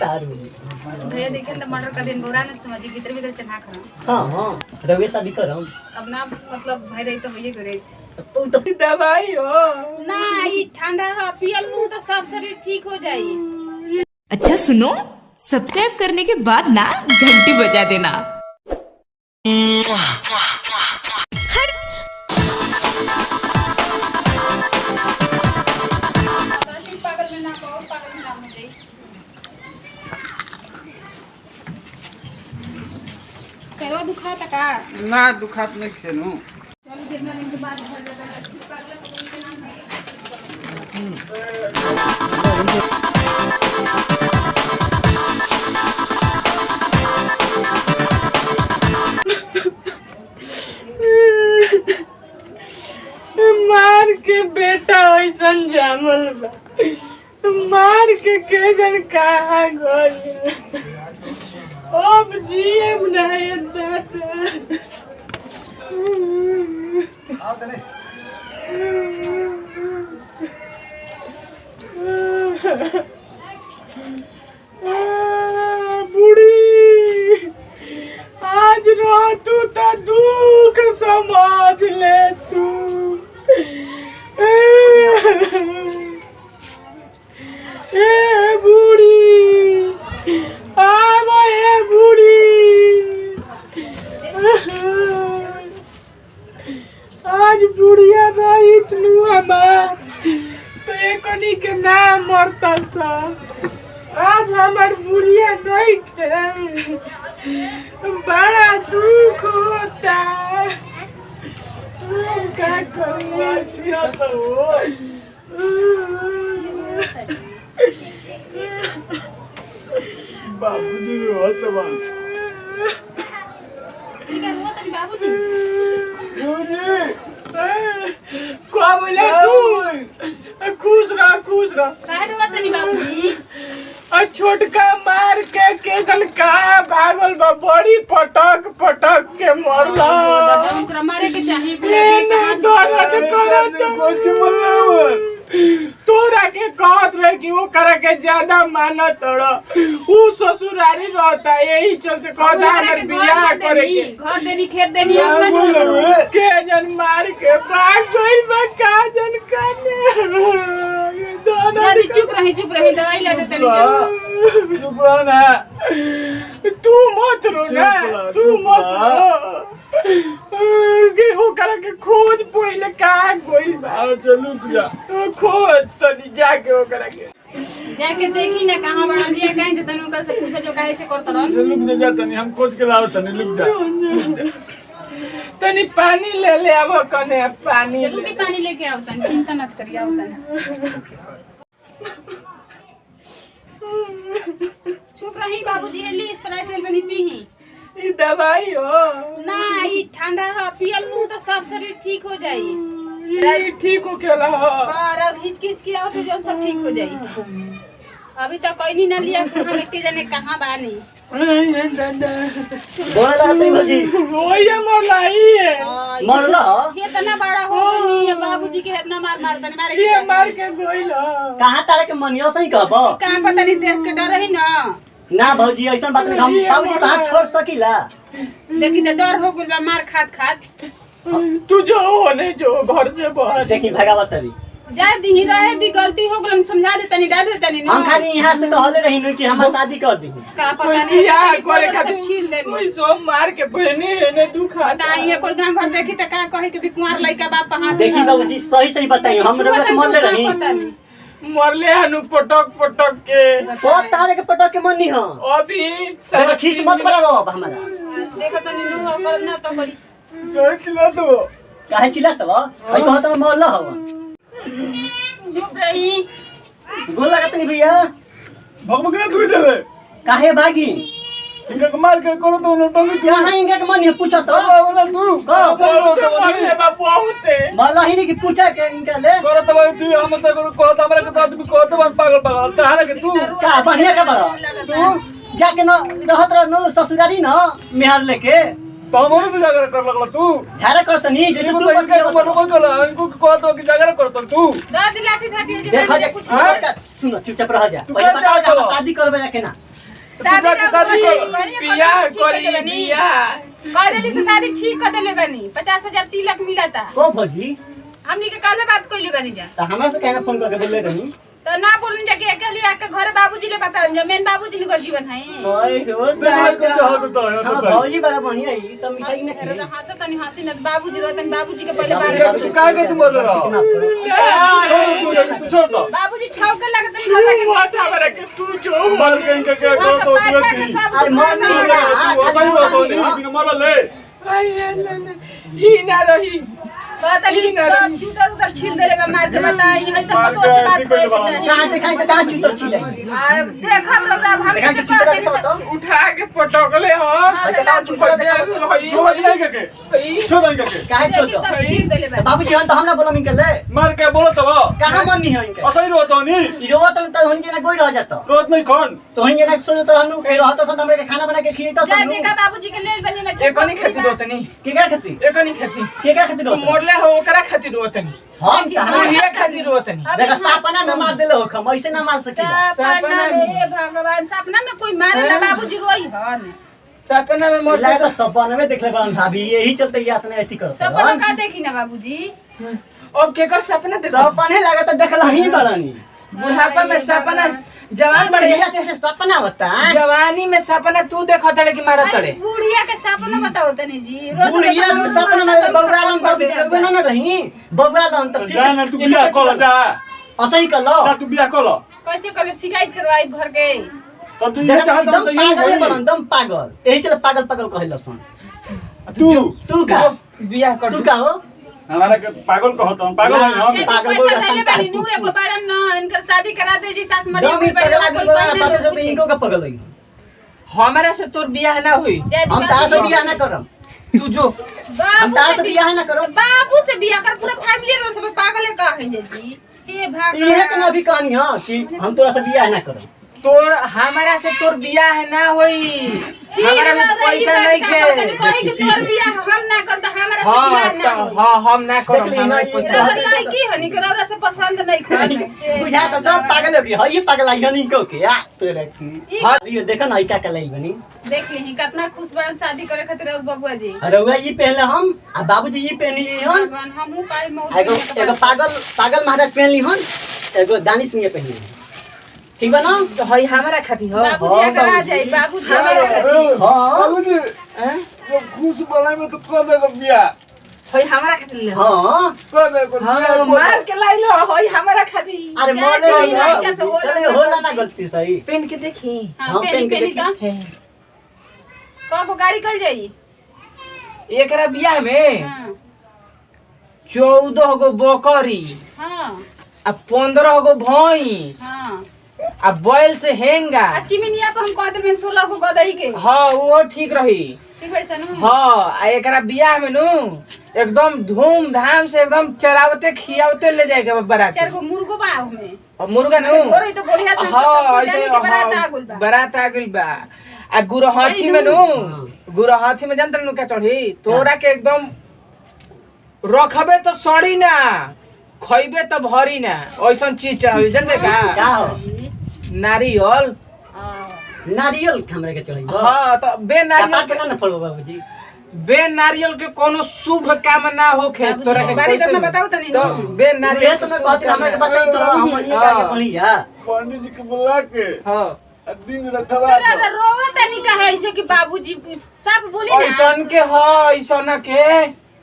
तार भैया देखे तो मर्डर का दिन बुरा न समझी भीतर भीतर चढ़ा खड़ा। हां रवे शादी करम अब ना मतलब भाई रही तो भैया करे तू तो दवाई हो ना ई ठंडा है पियल नु तो सब शरीर ठीक हो जाई। अच्छा सुनो, सब्सक्राइब करने के बाद ना घंटी बजा देना। पागल में ना बहुत पागल में ना हो जाई। करवा दुखा का ना दुखात नहीं खेलूं। चल कितना दिन के बाद घर जाता पागल के नाम है। मार के बेटा ऐसन जामल बा मार के जन कहाँ गई अब जीएम नहीं दाता बुढ़ी आज रह तू तो दुख समझ ले तू ए बूढ़ी आव ए बूढ़ी आज बुढ़िया रहित नु हमार तो एकनी के नाम मरता सा आज हमार बुढ़िया नहीं थे बड़ा दुख होता क्या करूँगा अच्छा तो बाबूजी रोत बा ठीक है रोत नहीं बाबूजी क्या बोले तू खुश रह काहे रोत नहीं बाबूजी छोटका मार के जन कहाँ भागल बा बड़ी पटक के मरला ओकरा मारे के चाही तोरा के कहत रहे कि वो करे के ज्यादा मानत उ ससुरारी रहता यही चलते कहता अगर बियाह करे के घर देनी खेत देनी के जन मार के भाग गइल बा का जन काने चुप रही दवाई ले दे तनी चुप रहो ना। तू मत रो ना तू मत रो के वो करे के खोज पहिले कहाँ गइल बा चलू जा खोज तनी जाके वो करे के जाके देखी ना कहां बड़ा लिया कहीं जे तनु का से पूछे जो काहे से करत रह लुक जा तनी हम खोज के लाओ तनी लुक जा तनी पानी ले आवो कने पानी चलू के पानी लेके आओ तनी चिंता मत करिए आओ तनी चुप रही बाबूजी हेली इस तरह के बनी पीही ई दवाई हो ना ई ठंडा है पियल नु तो सब शरीर ठीक हो जाई। ई ठीक हो केला और हिचकिच की आओ तो जो सब ठीक हो जाई। अभी तक कोई नहीं ना लिया कहां लेके जाने कहां बानी बोला नहीं भजी ओए मरलाई है मरला इतना बड़ा हो नहीं बाबूजी के इतना मार तने मारे के ये मार के गोइल कहाँ तारे के मनियो सही कहबो कहां पता नहीं देख के डर है ना भौजी ऐसा बात नहीं हम बाबूजी बाहर छोड़ सकीला देखी तो डर हो गुलबा मार खात तू जो होने जो घर से बाहर देखी भगावत तभी जा दी रहे दी गलती हो गलन समझा दे तनी डाल दे तनी ना हम खाली यहाँ से कहले रही कि हम शादी कर दी का पता नहीं या करे सब खातिर छील दे कोई सो मार के बहने ने दुखा बताइए कोई गांव घर देखी त का कहे के बिकुआर लइका बाप हाथ देखी बाबूजी सही बताइए हम रंगत मरले रही मरले हनु पटक के तो तारे के पटक के मनी हां अभी देखो खीस मत कराओ अब हमारा देखो तनी नु कर ना तो करी घर खिला दो काहे चिल्लात हो भाई कहत मैं मरला हो चुप रही गोल लागत नहीं भैया भगम के तू दे काहे भागी इनका मार के करो तो नोटंगी तू कहां इनके के मनी पूछो तो बोला तू मरले बा बहुत मरला ही नहीं कि पूछा के इनका ले करो तो भाई तू हम तो करो कहत हमरा के तो आदमी कहत बन पागल तारे के तू का बढ़िया का बड़ा तू जाके न रहत रह न ससुरारी न मेहर लेके तो हमरो से जाकर कर लगला तू झारे करत नहीं जैसे इनको तू तो इनका तो मन कर इनको कहत हो कि जाकर करत तू दादी लाठी था दिए देखो जे कुछ सुनो चुपचाप रह जा तू पहले क्या बताओ चाहता हम हो? शादी करबे या केना पूजा के शादी कर बियाह करी बियाह कह देली से शादी ठीक कर देले बनी 50,000 तिलक मिला था को भौजी हमनी के काल में बात कइले बनी जा तो हमरा से कहना फोन करके बोले रही तो ना बोलन जाके अकेले आके घर बाबूजी ले बतावन जे मेन बाबूजी ने कर जीवन है ओए हो बियाह के हो तो हां भौजी बड़ा बढ़िया है त मिठाई न अरे खिलाई हंस तनी हंसी न बाबूजी रोतन बाबूजी के पहले तू बारे का के तू बोल रहा तू छोड़ दो बाबूजी छौके लगत तू मत हमरा के तू जो मार के इनका क्या करो तो तुरंत ही अरे मम्मी तू सही बात हो नहीं बिना मार ले ई ना रही कहतली सब चूतर उतर छील देले बा मार के बताई है सब बतो से बात करे के चाहिए कहां दिखाई त कहां चूतर छिलाई आ देखब लोग हम दिखाई से चूतर कहते बताओ नहीं तो उठा के पटकले हो कहां चूतर दिखाई छोड़ नहीं के छोड़ नहीं के काहे देखी छोड़ सब छील देले बा बाबूजी हम तो हमरा बोला मिल ले मार के बोलो तब कहां मम्मी है इनके असही रहतो नहीं रोत त हुनके ना कोई रह जाता रोज नहीं कौन तो हिंगे ना सोचो तो हमनु रहतो सन हमरे के खाना बना के खिलाई तो जा सब देखा बाबूजी के लेल बनी में एको नहीं खेती रोतनी के का खाती एको नहीं खेती के का खाती तू रोत मोरले हो ओकरा खातिर रोतनी हम कहां ये खातिर रोतनी देखा सपना में मार देले हो हम ऐसे ना मार सकीला सपना में भगवान सपना में कोई मारे ना बाबूजी रोई हन सपना में मोर लाए तो सपना में देख ले बन भाभी यही चलते ये इतना एथी कर सपना का देखी ना बाबूजी अब केकर सपना देखो सपने लगा तो देखला ही बरानी बुढ़ापा में सपना जवान बड़े बढ़िया से सपना होता है जवानी में सपना तू देखो तड़े कि मारा तड़े बुढ़िया के सपना बताओ तनी जी रोज बुढ़िया के सपना में बौरालम बाबू के ना रही बौरालम तो जा ना तू बियाह कर जा असही कर लो जा तू बियाह कर कैसे कभी शिकायत करवाई घर के तब तू ये चाहत एकदम तो ये पागल होई। बन एकदम पागल यही चल पागल पागल कहला सुन तू तू का बियाह कर तू का हो हमारा के पागल कहत हम पागल है हम जे पागल पैसा बोला देले संता बानी नु एगो बारन न इनकर शादी करा दे जी सास मरिया दम ही पगला के बोला साथे साथे इनको का पगल है हमारा से तोर बियाह ना हुई हम तारा से बियाह ना करम तू जो हम तारा से बियाह ना करम बाबू से बियाह कर पूरा फैमिली रो सब पागल है का है जी हे भगवान ये तो ना भी कहानी हां कि हम तोरा से बियाह ना करम तोर हमारा से तोर बियाह ना होई हमारा में पैसा नहीं कहे खे कि तोर बियाह हम ना कर त हमरा से हां बियाह ना तो हां हम ना करो देख ली हमारा ना, पैसा ये रह लड़की हनी करौरा से पसंद नहीं खाना बुझा तो सब पागल हो गई ये पागल आई नहीं को के आ तोरा की हां ये देखा ना का कलाई बनी देख ली कितना खुश बड़न शादी करे खातिर और बबुआ जी अरे वो ये पहले हम आ बाबूजी ये पहनी हन भगवान हमहू काई मौत एगो एगो पागल महाराज पहनली हन एगो दानिश मियां पहनली हन ठीक बा ना तो हई हमारा खाती हो बाबूजी अगर आ जाए बाबूजी हमारा खातिर हां बाबूजी हैं? तो खुश बनाए में तो कर दे बियाह हई हमारा खाती ले हां कर दे को हां मार के लाइलो हई हमारा खाती अरे जा मोले के लड़का से होला चले होला ना गलती सही पेन के देखी हां हाँ, पेनी पेन के पेनी का कब गाड़ी कर जाई एकरा बियाह में हां 14 गो बकरी हां आ 15 गो भैंस हां आ बैल से हेंगा अच्छी मिनिया तो हम कहते में 16 को गदई के हाँ वो ठीक रही ठीक है सनु हाँ आ एकरा बियाह में नु एकदम धूमधाम से एकदम चरावते खियावते ले जाएगा बारात चार गो मुर्गो बा में और मुर्गा नु बोरे तो बढ़िया से हाँ ऐसे ऐसे बारात आ गइल बा बारात आ गइल बा आ गुरहाथी में नु गुरहाथी में जानत नु क्या चढ़ी तोरा के एकदम रखबे तो सड़ी ना खइबे तो भरी ना ऐसा चीज चढ़ावी जानते का का हो नारियल नारियल हमरे के चढ़ी हाँ तो बे नारियल नारियल के ना पड़ो बाबूजी बे नारियल के कोनो शुभ काम ना होखे तोरा के बारी कैसे तो बताओ तनी तो बे ये नारियल तो मैं कहती हमरा के बताई तो हम ये का के बढ़िया पंडित जी के बुला के हां दिन रखवा तेरा रोवा तनी का है ऐसे कि बाबूजी सब बोली ना ऐसन के ह ऐसन के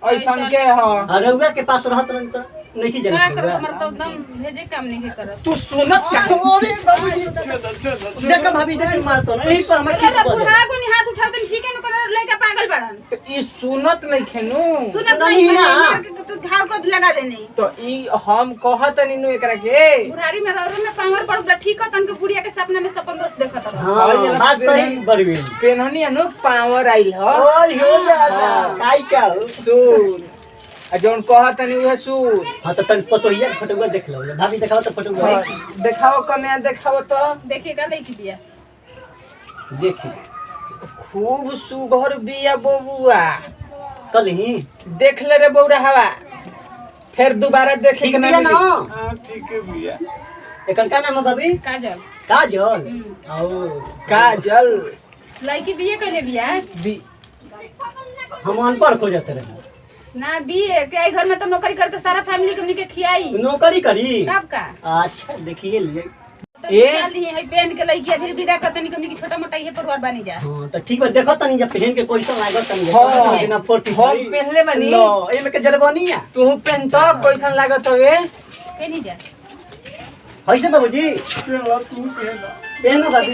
ऐसन के ह अरुआ के पास रहत रही तो नहीं का जाने करो हमर तो एकदम भेजे काम नहीं करत तू सुनत का अरे बाबूजी देख भाभी देख मारतो ना यही पर हमर किस अरे पर बुढ़ा को नि हाथ उठा तनी ठीक है न कर लड़का पागल बड़न तो ई सुनत नहीं खेनु सुनत नहीं नहीं ना। ना तू घाव को लगा देनी तो ई हम कहत नीनु एकरा के बुढ़ारी में रौरो में पावर पड़ ठीक हो तन के बुढ़िया के सपना में सपन दोस्त देखत रह हां बात सही बरवी पेनहनी अनु पावर आइल ह ओय हो जा काई का सुन आ जौन कहत नी उहे सुन हां तो तन पतोहिया के फोटो देख लो भाभी दिखाओ तो फोटो देखाओ कन्या देखाओ तो देखिएगा लड़की दिया देखी खूब सुघर बिया बबुआ कल ही देख ले रे बौरा हवा फिर दोबारा देखे ठीक के बिया ना ना मिली। हां ठीक है भैया एकर का नाम है भाभी काजल काजल काजल लड़की बीए कैले बिया हम अनपढ़ खोजत रहे ना बीए के घर में तो नौकरी करते सारा फैमिली के के खियाई नौकरी करी कब का अच्छा देखिए लिए तो निकाल ली है पेन के लड़की फिर विदा करतनी हमनी के छोटा मोटा ये परिवार बनी जा हां तो ठीक बा देखो तनी जब पहन के कैसा लागत तनी हाँ। बिना फोर्टी हम पहनले बानी लो एमे के जरबनिया तू पहन तो कैसन लागत हवे के नहीं जा ऐसे बाबूजी चलो तू कहना पहनो बाबू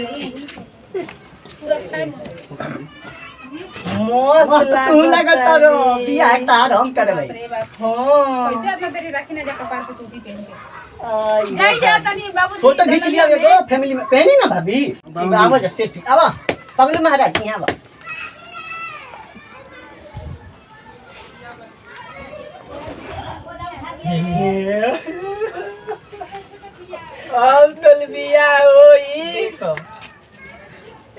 मस्त तू लागत रो बियाह तार हम करबै अरे बाप हां कैसे अपना तेरी रखी ना जा कपार पे टोपी पहन के आई जाई जा तनी बाबूजी फोटो खींच लिया एगो फैमिली में पहनी ना भाभी ठीक आवा जा सेफ्टी आवा पगलू महाराज यहां आवा अब तलबिया होई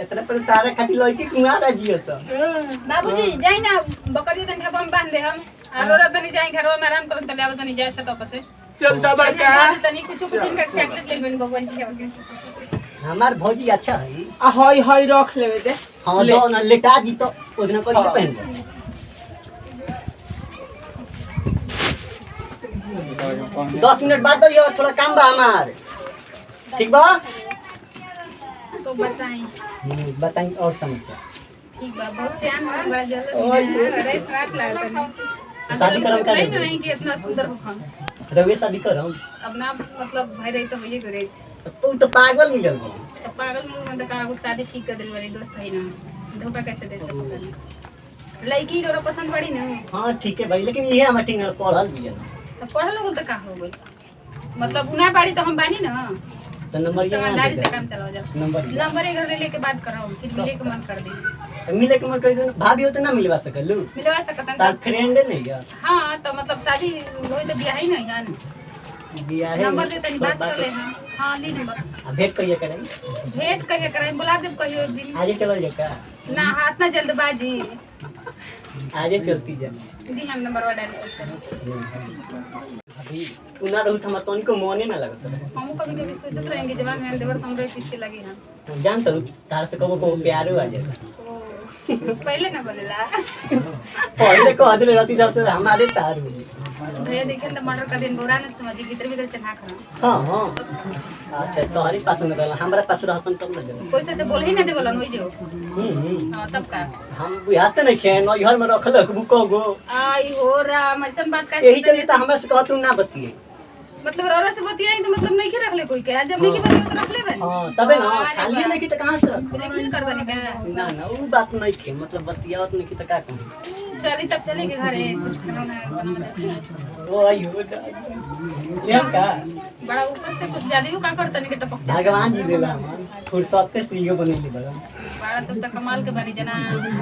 इतना पर तारे खाती लड़की कुंवारा जियो सब बाबूजी जाई ना बकरी तनी हम बांध दे हम आरोरा तनी जाई घर में आराम करन तले आवे तनी जाय से तो से चलता बड़का तनी कुछ इनका चॉकलेट ले बन भगवान जी के हमार भौजी अच्छा है हई हई रख लेवे दे हां दो ना लेटा दी तो ओजना कैसे पहन 10 मिनट बाद तो थोड़ा काम बा हमार ठीक बा तो बताई बताई और समझ ठीक बा बहुत सियान है बड़ा जल्दी अरे स्मार्ट लागत नहीं शादी करम का नहीं कि इतना सुंदर होखम रवे शादी करम अब ना मतलब भाई रही तो भइए करे तू तो पागल मिलल बा तो पागल मुंह में का शादी ठीक कर दिल वाली दोस्त है ना धोखा कैसे दे सकता लड़की के पसंद पड़ी ना हां ठीक है भाई लेकिन ये हम ठीक पढ़ल भी है तो पढ़ल हो तो का हो गई मतलब उना बाड़ी तो हम बानी ना तो नंबर ये समझदारी से काम चलाओ जा नंबर घर ले लेके बात कराओ फिर मिले के मन कर दे मिले के मन कैसे भाभी हो तो ना मिलवा सकलू मिलवा सकता तार फ्रेंड नहीं है हाँ तो मतलब शादी होई तो ब्याह ही नहीं है बियाह है नंबर दे तनी बात कर ले हां ली नंबर आ भेंट कहिए करें भेंट कहिए कराई बुला देब कहियो एक दिन आज चलो जा का ना हाथ ना जल्दबाजी आज चलती जा दी हम नंबर वा डाल करते अभी तू ना रहू हम तो उनको मने ना लगत हम कभी कभी सोचत रहेंगे जवान में देवर हमरे पीछे लगे हैं हम जानत रहू तार से कबो प्यारो आ जाए ओ पहले ना बोलेला पहले को आदले रहती जब से हमारे तार हुई भैया देखें तो मर्डर का दिन बुरा न समझी भीतर भीतर चढ़ा कर हां हां अच्छा तोहरी पास में रहला हमरा पास रहतन तब ना जाने कोई से तो बोल ही ना दे बोलन ओइ जो हां तब का हम बुझात नहीं खे न घर में रखलक बुको गो आई हो राम ऐसन बात का यही चले त हमरा से कहतू ना बतिए मतलब रौरा से बतियाई तो मतलब नहीं के रख ले कोई के जब नहीं के बतिया तो रख ले बन हां तबे ना खाली नहीं की त कहां से रख ब्लैकमेल कर देने का ना ना वो बात नहीं खे मतलब बतियावत नहीं की त का कहूं चली तब चले के घरे कुछ खाना बना दे ओ आयो ले का बड़ा ऊपर से कुछ ज्यादा ही का करता नहीं के टपक जा भगवान जी देला हम फुर्सत से इहो बनेली बड़ा बड़ा तब तक कमाल के बनी जना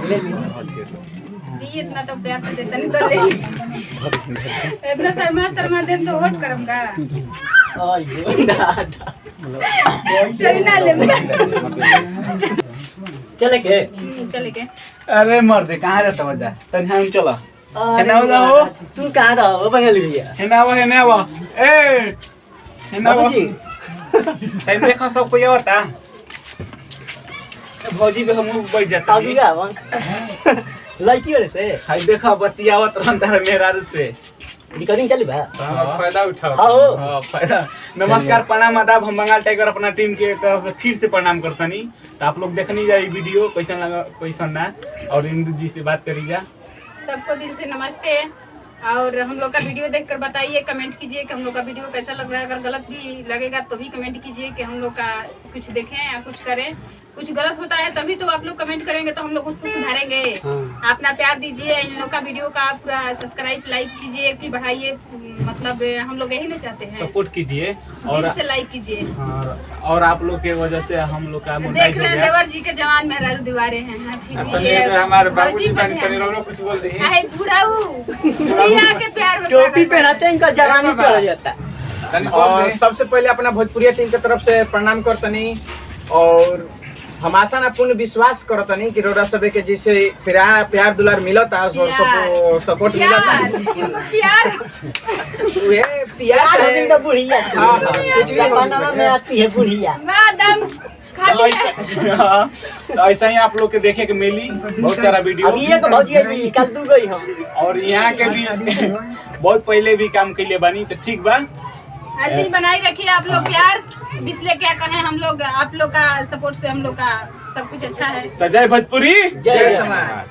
ले ली दी इतना तो प्यार से देता नहीं तो ले इतना शर्मा दे तो होट करम का आयो दादा चली ना ले चले के चले के अरे मर्दे कहाँ जाता मजा तनी हम चलो हेनावा जाओ तू कहां रहो बंगाली भैया हेनावा ए हेनावा बाबूजी टाइम देखो सब कोई आवता भौजी पे हम बैठ जाता अभी का वन लड़की वाले से हाय देखा बतियावत रहता है मेरा से रिकॉर्डिंग चली बा फायदा उठाओ हाँ। हाँ फायदा नमस्कार प्रणाम आदाब हम बंगाल टाइगर अपना टीम के तरफ से फिर से प्रणाम करतनी तो आप लोग देखनी जाए वीडियो कैसा लगा कैसा ना और इंदु जी से बात करी जा सबको दिल से नमस्ते और हम लोग का वीडियो देखकर बताइए कमेंट कीजिए कि हम लोग का वीडियो कैसा लग रहा है अगर गलत भी लगेगा तो भी कमेंट कीजिए कि हम लोग का कुछ देखें या कुछ करें कुछ गलत होता है तभी तो आप लोग कमेंट करेंगे तो हम लोग उसको सुधारेंगे अपना प्यार दीजिए इन लोग का वीडियो का पूरा सब्सक्राइब लाइक कीजिए कि बढ़ाइए मतलब हम लोग यही ना चाहते हैं सपोर्ट कीजिए दिल और से लाइक कीजिए और आप लोग के वजह से हम लोग का देख मोनेटाइज हो रहे हैं गया देवर जी के जवान मेहरारू दीवारे हैं फिर भी ये हमारे फौजी बाबूजी बन बने तनी हैं। रोनो कुछ बोल दी आहे बुढ़ाऊ बुढ़िया के प्यार में टोपी पागल पहनाते हैं इनका जवानी चढ़ जाता तनी बोल और दे सबसे पहले अपना भोजपुरिया टीम के तरफ से प्रणाम करतनी और हम आशा ना पूर्ण विश्वास करतनी कि रोरा सबे के जैसे प्यार दुलार मिलता सपोर्ट मिलता प्यार वे प्यार है तो बुढ़िया हाँ, हाँ। कुछ भी बनाना में आती है बुढ़िया मैडम तो खाली है। तो ऐसा ही आप लोग के देखे के मिली बहुत सारा वीडियो अभी एक भौजी निकल दू गई हम और यहाँ के भी बहुत पहले भी काम के लिए बनी तो ठीक बा। ऐसे ही बनाए रखिए आप लोग प्यार। इसलिए क्या कहें, हम लोग आप लोग का सपोर्ट से हम लोग का सब कुछ अच्छा है। तो जय भोजपुरी जय समाज।